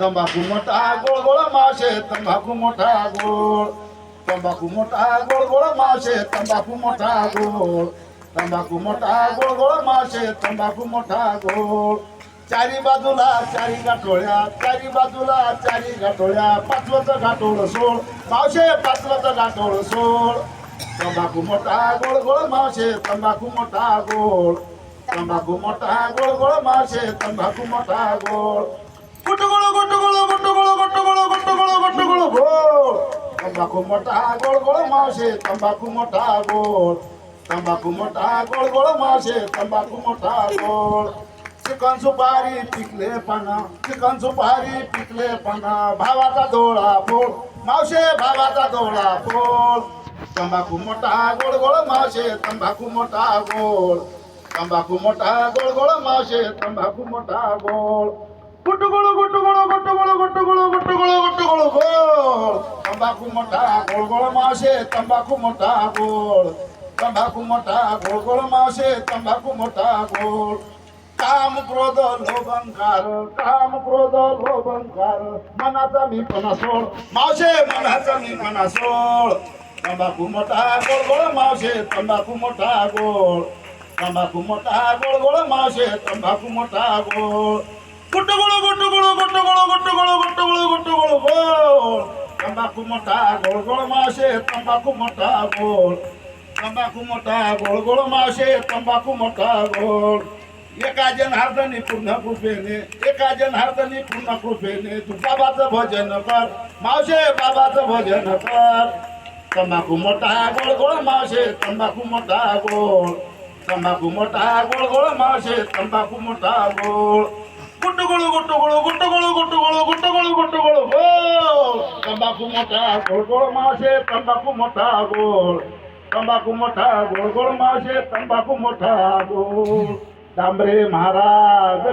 तंबाखू मोठा गोळ गोळ मासे तंबाखू मोठा गोळ तंबाखू मोठा गोळ गोळ मासे तंबाखू मोठा गोळ तंबाखू मोठा गोळ गोळ मासे तंबाखू मोठा गोळ चारी बाजूला चारी गाठोळ्या चारी बाजूला चारी गाठोळ्या पाचवचं गाठोळ सोड मावशे पाचवचं गाठोळ सोड तंबाखू मोठा गोळ गोळ मासे तंबाखू मोठा गोळ तंबाखू मोठा गोळ गोळ मासे तंबाखू मोठा गोळ गुटगुळ गुटगुळ गुटगुळ गुटगुळ गुटगुळ गुटगुळ गोळ तंबाखू मोठा गोळ गोळ मासे तंबाखू मोठा गोळ तंबाखू मोठा गोळ गोळ मासे तंबाखू मोठा गोळ चिकन सुपारी पिकले पाना चिकन सुपारी पिकले पाना भावाचा डोळा फोड मावशे भावाचा डोळा फोड तंबाखू मोठा गोळ गोळ मासे तंबाखू मोठा गोळ तंबाखू मोठा गोळ गोळ मासे तंबाखू मोठा गोळ गुटगुळ गुटगुळ गुटगुळ गुटगुळ गुटगुळ गुटगुळ गोळ तंबाखू मोठा गोळ गोळ मासे तंबाखू मोठा गोळ तंबाखू मोठा गोळ गोळ मासे तंबाखू मोठा गोळ काम क्रोध लोभंकार काम क्रोध लोभंकार मनाचा मी पणा सोड मावशे मनाचा मी पणा सोड तंबाखू मोठा गोळ गोळ मावशे तंबाखू मोठा गोळ तंबाखू मोठा गोळ गोळ मावशे तंबाखू मोठा गोळ गुटगुळ गुटगुळ गुटगुळ गुटगुळ गुटगुळ गुटगुळ गोळ तंबाखू मोठा गोळ गोळ मावशे तंबाखू मोठा गोळ तंबाखू मोठा गोळ गोळ मावशे तंबाखू मोठा गोळ एका जनार्दनी पूर्ण कृपेने एका जनार्दनी पूर्ण कृपेने तू बाबाचं भजन कर मावशे बाबाचं भजन कर तंबाखू मोठा गोळ गोळ मावशे तंबाखू मोठा गोळ तंबाखू मोठा गोळ गोळ मावशे तंबाखू मोठा गोळ गुटगुळ गुटगुळ गुटगुळ गुटगुळ गुटगुळ गुटगुळ गोळ तंबाखू मोठा गोळ गोळ मावशे तंबाखू मोठा गोळ तंबाखू मोठा गोळ गोळ मावशे तंबाखू मोठा गोळ डांबरे महाराज